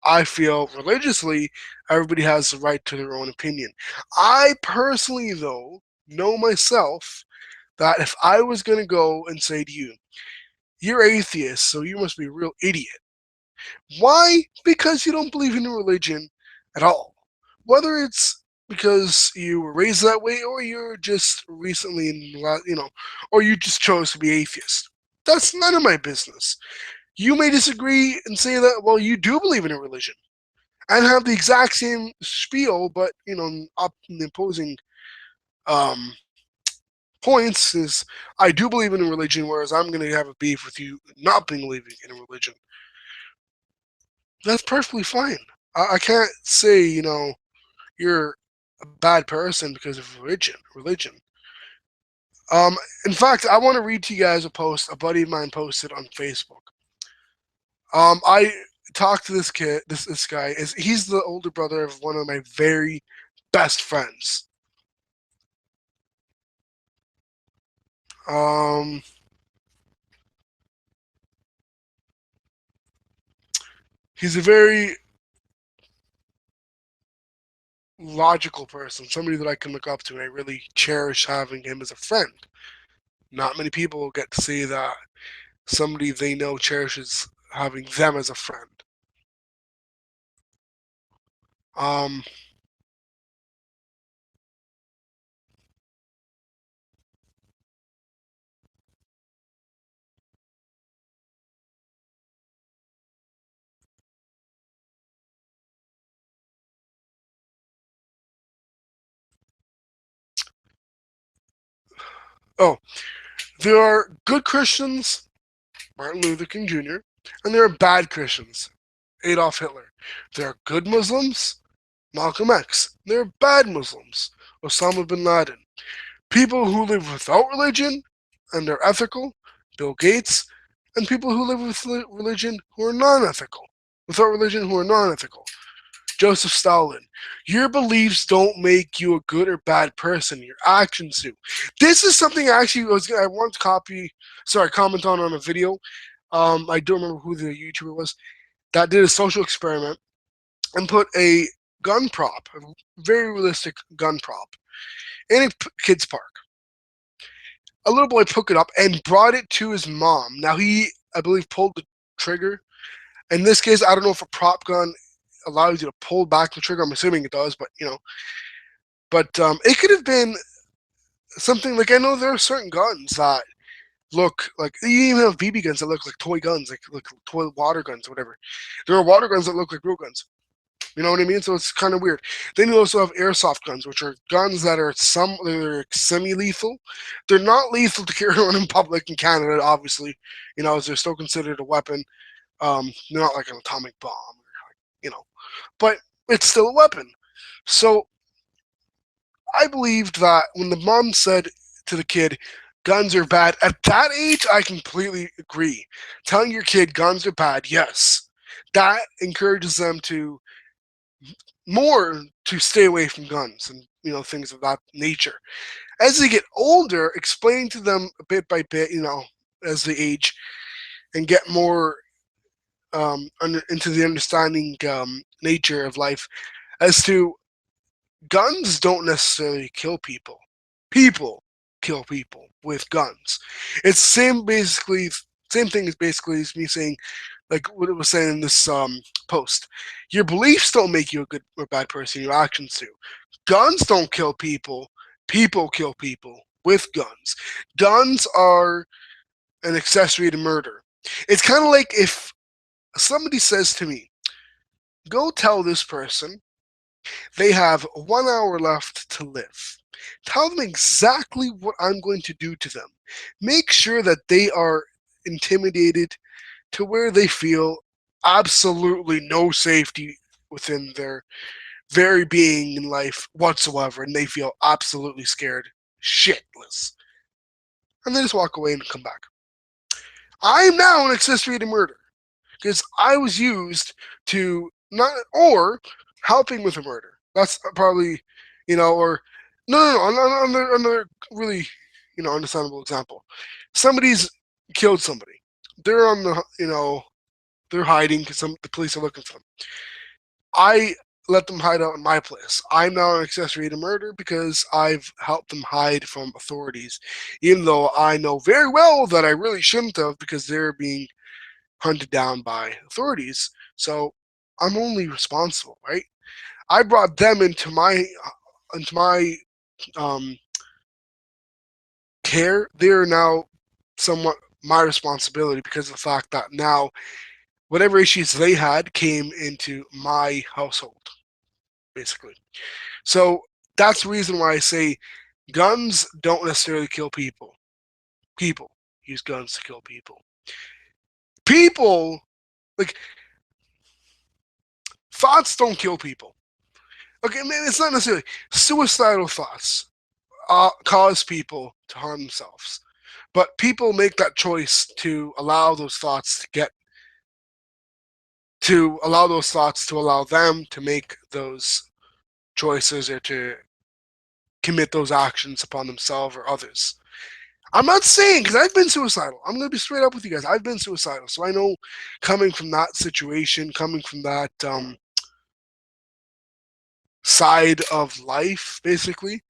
I feel religiously everybody has the right to their own opinion. I personally, though, know myself that if I was going to go and say to you, you're atheist, so you must be a real idiot. Why? Because you don't believe in a religion at all. Whether it's because you were raised that way or you're just recently or you just chose to be atheist. That's none of my business. You may disagree and say that, well, you do believe in a religion and have the exact same spiel, but, up in the opposing um, points is I do believe in a religion, whereas I'm going to have a beef with you not believing in a religion. That's perfectly fine. I can't say, you're a bad person because of religion. Um, in fact, I want to read to you guys a post a buddy of mine posted on Facebook. I talked to this kid. This guy is he's the older brother of one of my very best friends. Um, he's a very logical person, somebody that I can look up to, and I really cherish having him as a friend. Not many people get to see that somebody they know cherishes having them as a friend. Um, oh, there are good Christians, Martin Luther King Jr., and there are bad Christians, Adolf Hitler. There are good Muslims, Malcolm X. There are bad Muslims, Osama bin Laden. People who live without religion and are ethical, Bill Gates, and people who live with religion who are non-ethical, without religion who are non-ethical. Joseph Stalin. Your beliefs don't make you a good or bad person. Your actions do. This is something I want to comment on a video. I don't remember who the YouTuber was that did a social experiment and put a gun prop, a very realistic gun prop, in a kid's park. A little boy took it up and brought it to his mom. Now he, I believe, pulled the trigger. In this case, I don't know if a prop gun allows you to pull back the trigger. I'm assuming it does, but it could have been something like I know there are certain guns that look like you even have BB guns that look like toy guns, like toy water guns or whatever. There are water guns that look like real guns. You know what I mean? So it's kind of weird. Then you also have airsoft guns, which are guns that are they're semi-lethal. They're not lethal to carry around in public in Canada, obviously. As they're still considered a weapon. They're not like an atomic bomb, but it's still a weapon. So I believed that when the mom said to the kid, guns are bad, at that age, I completely agree. Telling your kid guns are bad, yes. That encourages them to stay away from guns and things of that nature. As they get older, explaining to them bit by bit, as they age and get more into the understanding nature of life, as to guns don't necessarily kill people. People kill people with guns. It's same thing as basically as me saying, like what it was saying in this post. Your beliefs don't make you a good or bad person. Your actions do. Guns don't kill people. People kill people with guns. Guns are an accessory to murder. It's kind of like if somebody says to me, "Go tell this person they have 1 hour left to live. Tell them exactly what I'm going to do to them. Make sure that they are intimidated to where they feel absolutely no safety within their very being in life whatsoever, and they feel absolutely scared shitless. And they just walk away and come back. I am now an accessory to murder because I was used to not or helping with a murder. That's probably, or no. Another really, understandable example. Somebody's killed somebody. They're on they're hiding because the police are looking for them. I let them hide out in my place. I'm now an accessory to murder because I've helped them hide from authorities, even though I know very well that I really shouldn't have because they're being hunted down by authorities. So I'm only responsible, right? I brought them into my um, care. They're now somewhat my responsibility because of the fact that now whatever issues they had came into my household, basically. So that's the reason why I say guns don't necessarily kill people. People use guns to kill people. People, like, thoughts don't kill people. Okay, man, it's not necessarily suicidal thoughts cause people to harm themselves, but people make that choice to allow those thoughts to allow them to make those choices or to commit those actions upon themselves or others. I'm not saying, because I've been suicidal. I'm going to be straight up with you guys. I've been suicidal. So I know, coming from that situation, coming from that side of life, basically,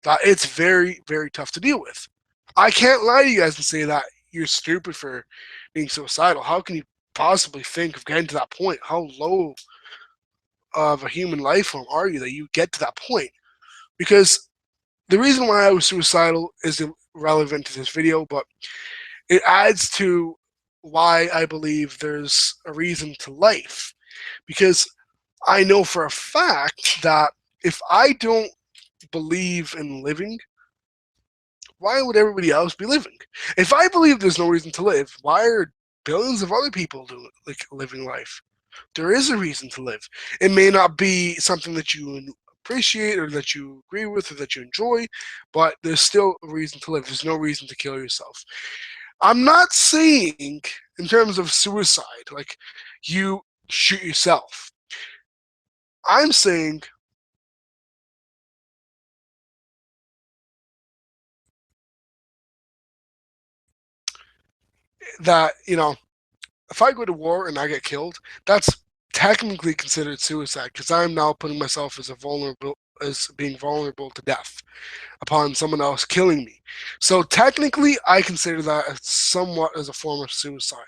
that it's very, very tough to deal with. I can't lie to you guys and say that you're stupid for being suicidal. How can you possibly think of getting to that point? How low of a human life form are you that you get to that point? Because the reason why I was suicidal is irrelevant to this video, but it adds to why I believe there's a reason to life. Because I know for a fact that if I don't believe in living, why would everybody else be living? If I believe there's no reason to live, why are billions of other people doing living life? There is a reason to live. It may not be something that you appreciate or that you agree with or that you enjoy, but there's still a reason to live. There's no reason to kill yourself. I'm not saying in terms of suicide, like you shoot yourself. I'm saying that, if I go to war and I get killed, that's technically considered suicide because I'm now putting myself as being vulnerable to death upon someone else killing me. So technically, I consider that as somewhat as a form of suicide.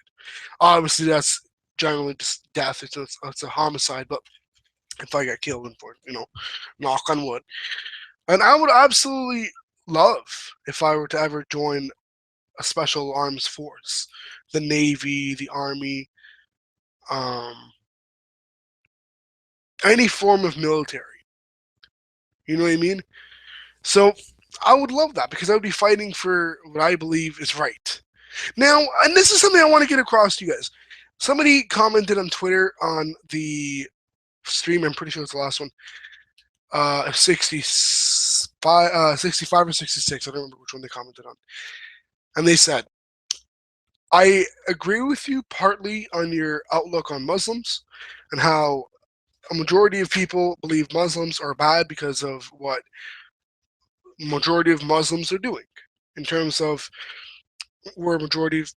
Obviously, that's generally just death. It's a homicide, but if I get killed, knock on wood. And I would absolutely love if I were to ever join a special arms force, the Navy, the Army, um, any form of military. You know what I mean? So I would love that because I would be fighting for what I believe is right. Now, and this is something I want to get across to you guys. Somebody commented on Twitter on the stream. I'm pretty sure it's the last one. 65 or 66. I don't remember which one they commented on. And they said, I agree with you partly on your outlook on Muslims and how a majority of people believe Muslims are bad because of what majority of Muslims are doing in terms of where a majority of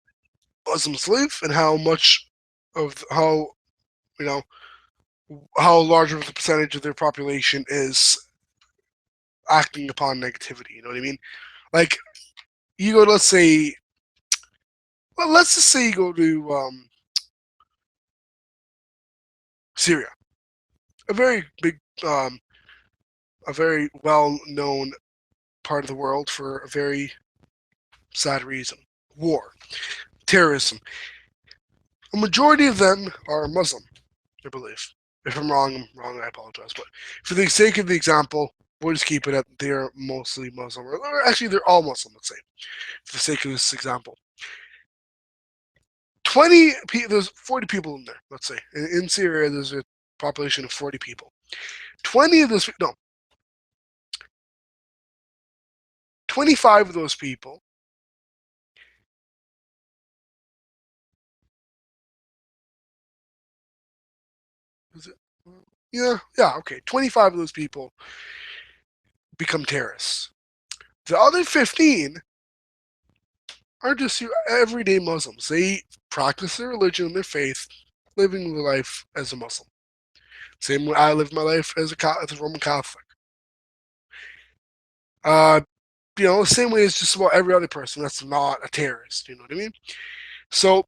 Muslims live and how much of you know how large of the percentage of their population is acting upon negativity. You know what I mean? Like you go, let's just say you go to Syria, a very big, a very well-known part of the world for a very sad reason: war, terrorism. A majority of them are Muslim, I believe. If I'm wrong, I'm wrong. I apologize. But for the sake of the example, we'll just keep it at they're mostly Muslim, or actually they're all Muslim. Let's say, for the sake of this example, there's 40 people in there. Let's say in Syria, there's a population of 40 people. 20 of those, no, 25 of those people Is it? Yeah. Okay. 25 of those people become terrorists. The other 15 are just your everyday Muslims. They practice their religion and their faith, living their life as a Muslim. Same way I live my life as a Roman Catholic. Uh, the same way as just about every other person that's not a terrorist. You know what I mean? So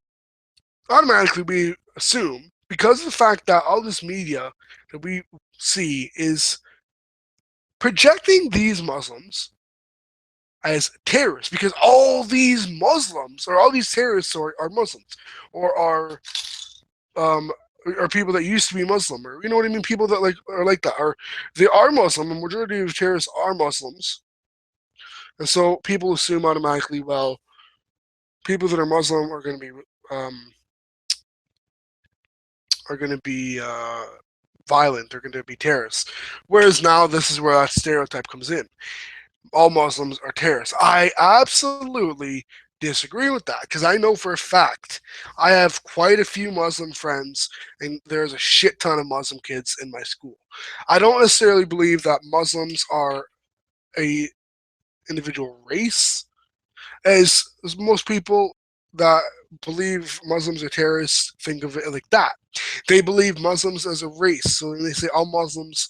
automatically we assume, because of the fact that all this media that we see is projecting these Muslims as terrorists, because all these Muslims or all these terrorists are Muslims or um are people that used to be Muslim, or you know what I mean, people that like are like that, or they are Muslim. The majority of terrorists are Muslims, and so people assume automatically, well, people that are Muslim um, are going to be violent. They're going to be terrorists. Whereas now this is where that stereotype comes in. All Muslims are terrorists. I absolutely disagree with that, because I know for a fact I have quite a few Muslim friends, and there's a shit ton of Muslim kids in my school. I don't necessarily believe that Muslims are a individual race, as most people that believe Muslims are terrorists think of it like that. They believe Muslims as a race. So when they say all Muslims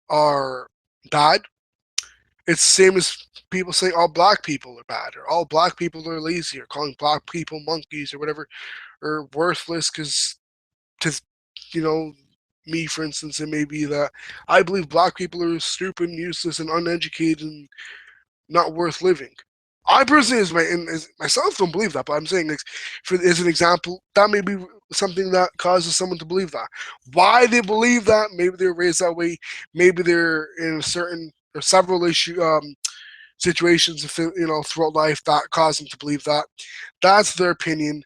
are bad, it's the same as people saying all black people are bad, or all black people are lazy, or calling black people monkeys or whatever, or worthless because to you know me, for instance, it may be that I believe black people are stupid, and useless, and uneducated, and not worth living. I personally, as myself, don't believe that, but I'm saying, like, as an example, that may be something that causes someone to believe that. Why they believe that? Maybe they're raised that way. Maybe they're in a certain or several situations, throughout life that cause them to believe that. That's their opinion.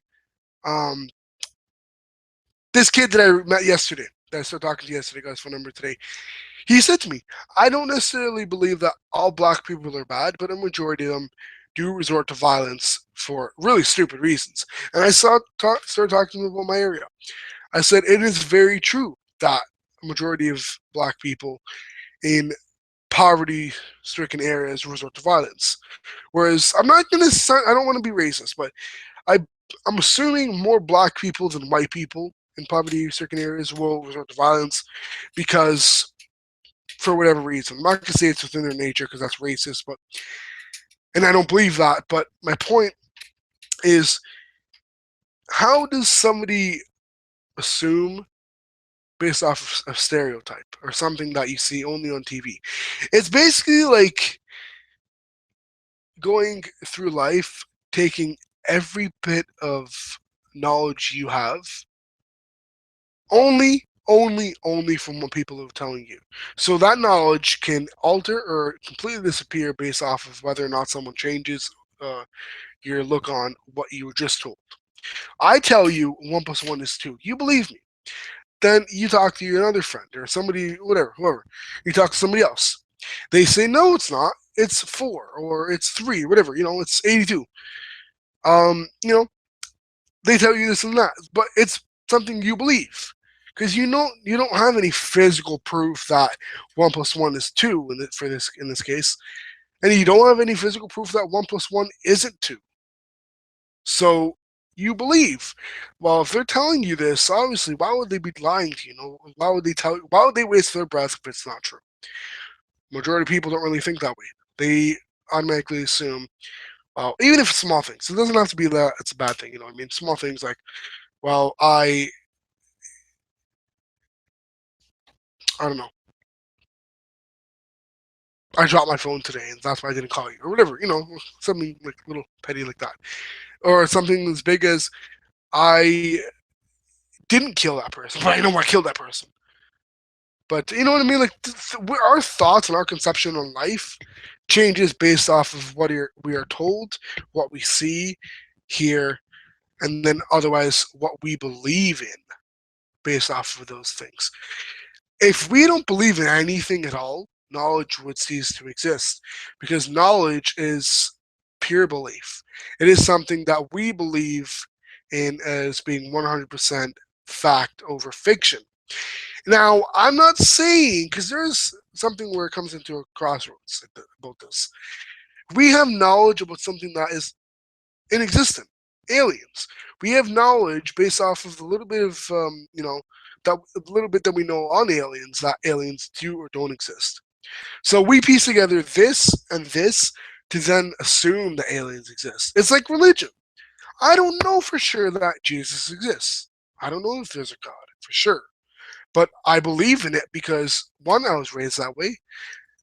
Um, this kid that I met yesterday, that I started talking to yesterday, got his phone number today. He said to me, I don't necessarily believe that all black people are bad, but a majority of them do resort to violence for really stupid reasons. And I started talking to him about my area. I said, it is very true that a majority of black people in poverty stricken areas resort to violence. Whereas I'm not going to, I don't want to be racist, but I, I'm assuming more black people than white people in poverty stricken areas will resort to violence because for whatever reason. I'm not gonna say it's within their nature because that's racist, but and I don't believe that. But my point is, how does somebody assume based off of a stereotype or something that you see only on TV? It's basically like going through life, taking every bit of knowledge you have only from what people are telling you. So that knowledge can alter or completely disappear based off of whether or not someone changes uh, your look on what you were just told. I tell you 1 plus 1 is 2. You believe me. Then you talk to another friend or somebody, whatever, whoever. You talk to somebody else. They say, no, it's not. It's 4 or it's 3, whatever. It's 82. You know, they tell you this and that, but it's something you believe because you don't have any physical proof that 1 plus 1 is 2 in this case, and you don't have any physical proof that 1 plus 1 isn't 2. So you believe. Well, if they're telling you this, obviously, why would they be lying to you? Why would they tell you? Why would they waste their breath if it's not true? Majority of people don't really think that way. They automatically assume, even if it's small things, it doesn't have to be that it's a bad thing. You know what I mean? Small things like, well, I don't know. I dropped my phone today, and that's why I didn't call you, or whatever. Something like little petty like that, or something as big as I didn't kill that person, but I know I killed that person. But you know what I mean? Like our thoughts and our conception on life changes based off of what we are told, what we see, hear, and then otherwise what we believe in based off of those things. If we don't believe in anything at all, knowledge would cease to exist because knowledge is pure belief. It is something that we believe in as being 100% fact over fiction. Now, I'm not saying, because there's something where it comes into a crossroads about this. We have knowledge about something that is inexistent, aliens. We have knowledge based off of the little bit of, that little bit that we know on aliens, that aliens do or don't exist. So we piece together this and this to then assume that aliens exist. It's like religion. I don't know for sure that Jesus exists. I don't know if there's a God for sure. But I believe in it because one, I was raised that way.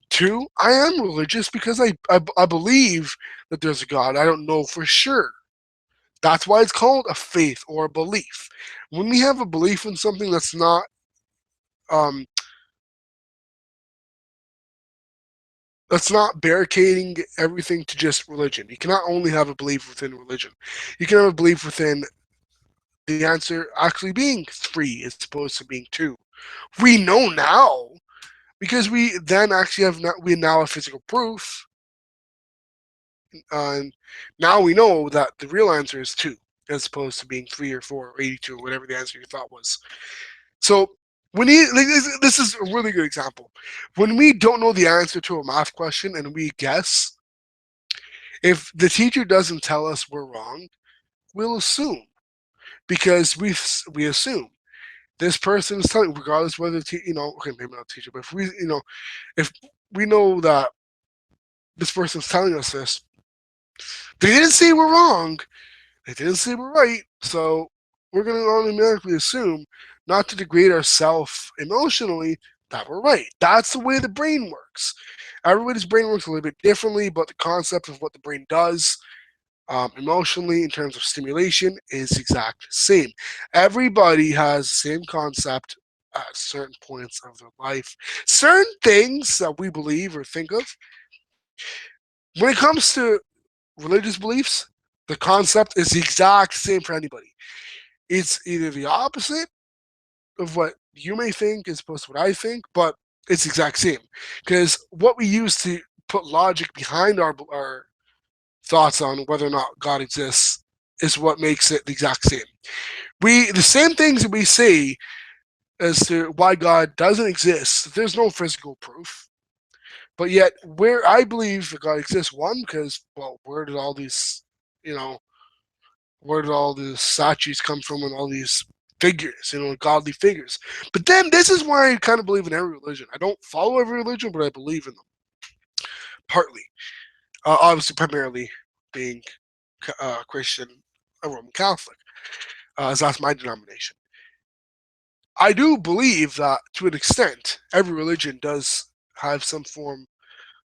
Two, I am religious because I believe that there's a God. I don't know for sure. That's why it's called a faith or a belief. When we have a belief in something um, that's not barricading everything to just religion. You cannot only have a belief within religion. You can have a belief within the answer actually being three as opposed to being two. We know now because we then actually we now have physical proof, and now we know that the real answer is two as opposed to being three or four or 82 or whatever the answer you thought was. So when this is a really good example. When we don't know the answer to a math question and we guess, if the teacher doesn't tell us we're wrong, we'll assume because we assume this person is telling, regardless whether okay, maybe not teacher, but if if we know that this person's telling us this, they didn't say we're wrong, they didn't say we're right, so we're going to automatically assume, not to degrade ourselves emotionally, that we're right. That's the way the brain works. Everybody's brain works a little bit differently, but the concept of what the brain does emotionally in terms of stimulation is exactly the same. Everybody has the same concept at certain points of their life. Certain things that we believe or think of, when it comes to religious beliefs, the concept is the exact same for anybody. It's either the opposite of what you may think as opposed to what I think, but it's the exact same. Because what we use to put logic behind our thoughts on whether or not God exists is what makes it the exact same. The same things that we say as to why God doesn't exist, there's no physical proof. But yet, where I believe that God exists, one, because, well, you know, where did all these statues come from and all these figures, godly figures? But then this is why I kind of believe in every religion. I don't follow every religion, but I believe in them, partly. Obviously, primarily being Christian, a Roman Catholic, as that's my denomination. I do believe that to an extent, every religion does have some form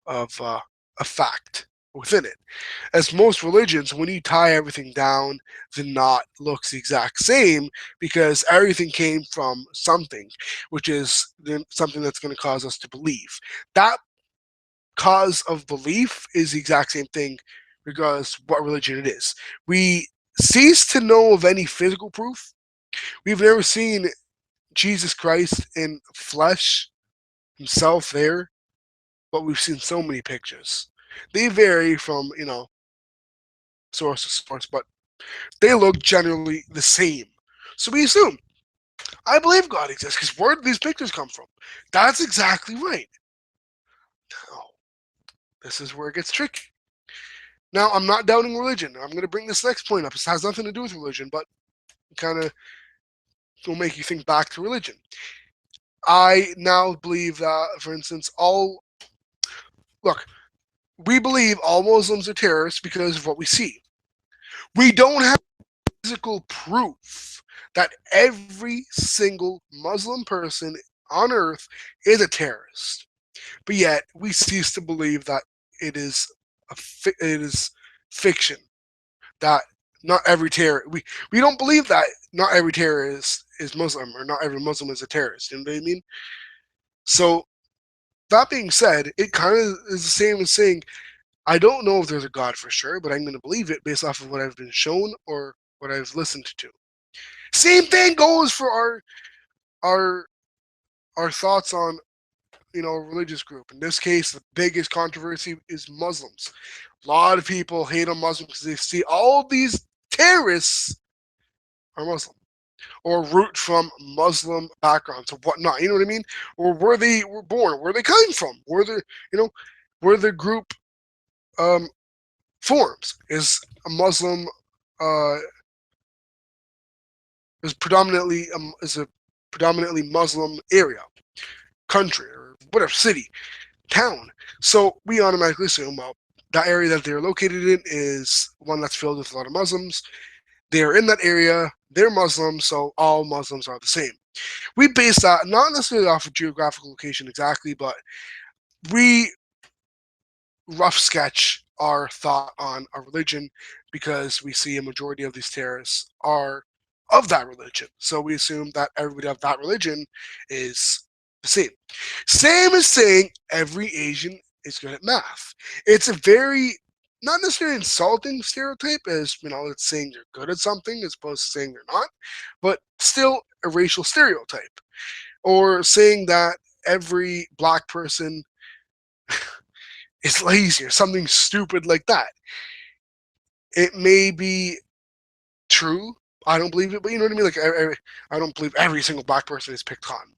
of a fact within it. As most religions, when you tie everything down, the knot looks the exact same because everything came from something, which is something that's going to cause us to believe. That cause of belief is the exact same thing, regardless what religion it is. We cease to know of any physical proof. We've never seen Jesus Christ in flesh himself there, but we've seen so many pictures. They vary from, source to source, but they look generally the same. So we assume, I believe God exists because where did these pictures come from? That's exactly right. Now, this is where it gets tricky. Now, I'm not doubting religion. I'm going to bring this next point up. This has nothing to do with religion, but kind of will make you think back to religion. I now believe that, for instance, look, we believe all Muslims are terrorists because of what we see. We don't have physical proof that every single Muslim person on earth is a terrorist. But yet we cease to believe that it is it is fiction, that not every we don't believe that not every terrorist is Muslim or not every Muslim is a terrorist. You know what I mean? So that being said, it kind of is the same as saying I don't know if there's a God for sure, but I'm going to believe it based off of what I've been shown or what I've listened to. Same thing goes for our our thoughts on a religious group. In this case, the biggest controversy is Muslims. A lot of people hate on Muslims because they see all of these terrorists are Muslim. or root from Muslim backgrounds or whatnot. You know what I mean? Or where they were born, where they came from, you know, where the group um, forms a Muslim uh, is a predominantly Muslim area, country, or whatever city, town. So we automatically assume, well, that area that they're located in is one that's filled with a lot of Muslims. They're in that area. They're Muslim, so all Muslims are the same. We base that not necessarily off of geographical location exactly, but we rough sketch our thought on a religion because we see a majority of these terrorists are of that religion. So we assume that everybody of that religion is the same. Same as saying every Asian is good at math. It's a very not necessarily insulting stereotype as it's saying they're good at something as opposed to saying they're not, but still a racial stereotype. Or saying that every black person is lazy or something stupid like that. It may be true. I don't believe it, but you know what I mean. Like I don't believe every single black person is picked cotton.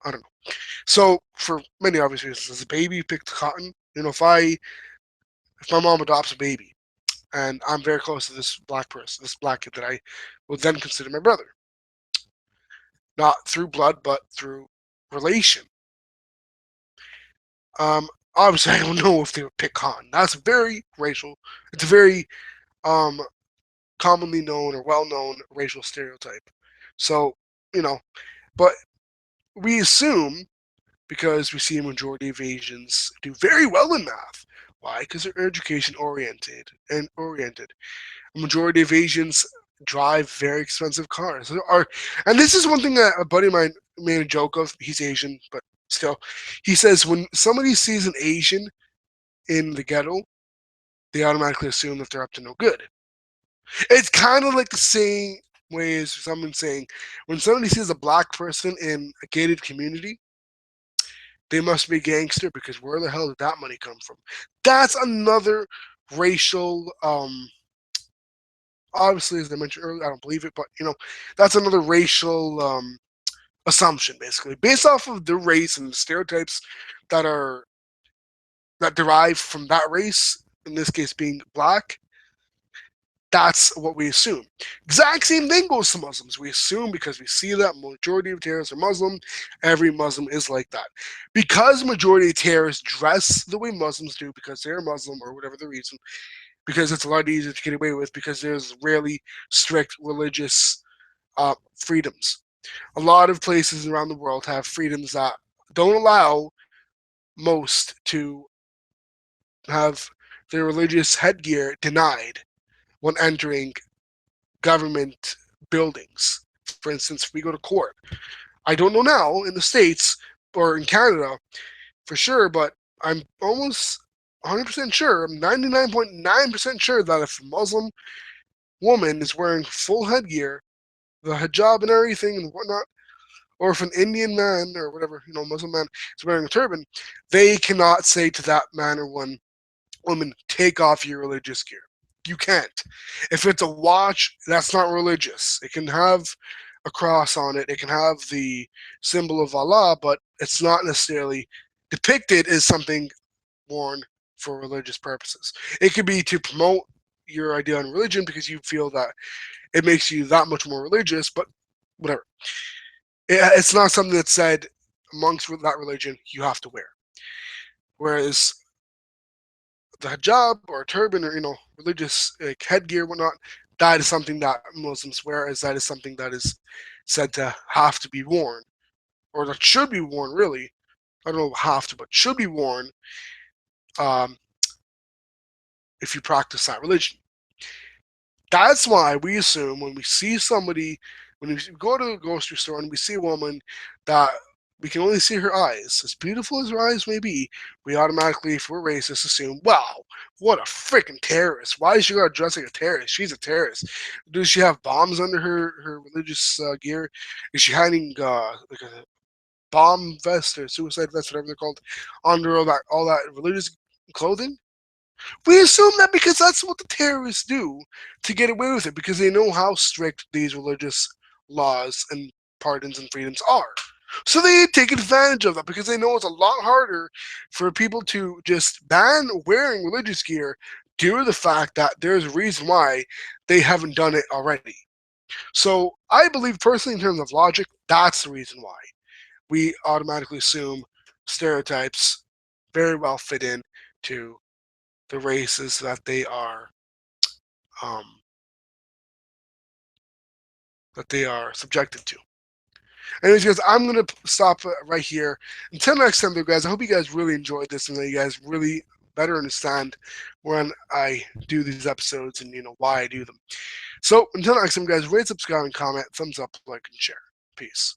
I don't know. So for many obvious reasons, as a baby picked cotton. If my mom adopts a baby and I'm very close to this black person, this black kid that I would then consider my brother, not through blood but through relation. Obviously, I don't know if they would pick cotton. That's very racial. It's a very um commonly known or well-known racial stereotype. So, you know, but we assume because we see a majority of Asians do very well in math. Why? Because they're education oriented. A majority of Asians drive very expensive cars. And this is one thing that a buddy of mine made a joke of. He's Asian, but still, he says when somebody sees an Asian in the ghetto, they automatically assume that they're up to no good. It's kind of like the same way as someone saying, when somebody sees a black person in a gated community, they must be a gangster because where the hell did that money come from? That's another racial, obviously, as I mentioned earlier, I don't believe it, but that's another racial assumption, basically, based off of the race and the stereotypes that are that derive from that race. In this case, being black, that's what we assume. Exact same thing goes to Muslims. We assume because we see that majority of terrorists are Muslim, every Muslim is like that. Because majority of terrorists dress the way Muslims do because they're Muslim or whatever the reason, because it's a lot easier to get away with because there's really strict religious freedoms. A lot of places around the world have freedoms that don't allow most to have their religious headgear denied when entering government buildings. For instance, if we go to court, I don't know now in the States or in Canada for sure, but I'm almost 100% sure, I'm 99.9% sure that if a Muslim woman is wearing full headgear, the hijab and everything and whatnot, or if an Indian man or whatever, Muslim man is wearing a turban, they cannot say to that man or woman, take off your religious gear. You can't. If it's a watch, that's not religious. It can have a cross on it. It can have the symbol of Allah, but it's not necessarily depicted as something worn for religious purposes. It could be to promote your idea on religion because you feel that it makes you that much more religious, but whatever. It's not something that's said amongst that religion you have to wear. Whereas the hijab or a turban or religious headgear, whatnot, that is something that Muslims wear, as that is something that is said to have to be worn, or that should be worn. Really, I don't know have to, but should be worn um, if you practice that religion. That's why we assume when we see somebody, when we go to a grocery store and we see a woman that we can only see her eyes, as beautiful as her eyes may be, we automatically, if we're racist, assume, wow, what a freaking terrorist. Why is she got to dress like a terrorist? She's a terrorist. Does she have bombs under her religious gear? Is she hiding like a bomb vest or suicide vest, whatever they're called, under all that religious clothing? We assume that because that's what the terrorists do to get away with it, because they know how strict these religious laws and pardons and freedoms are. So they take advantage of that because they know it's a lot harder for people to just ban wearing religious gear due to the fact that there's a reason why they haven't done it already. So I believe personally, in terms of logic, that's the reason why we automatically assume stereotypes very well fit in to the races um, that they are subjected to. Anyways, guys, I'm gonna stop right here. Until next time, though, guys. I hope you guys really enjoyed this and that you guys really better understand when I do these episodes and why I do them. So until next time, guys, rate, subscribe, and comment, thumbs up, like, and share. Peace.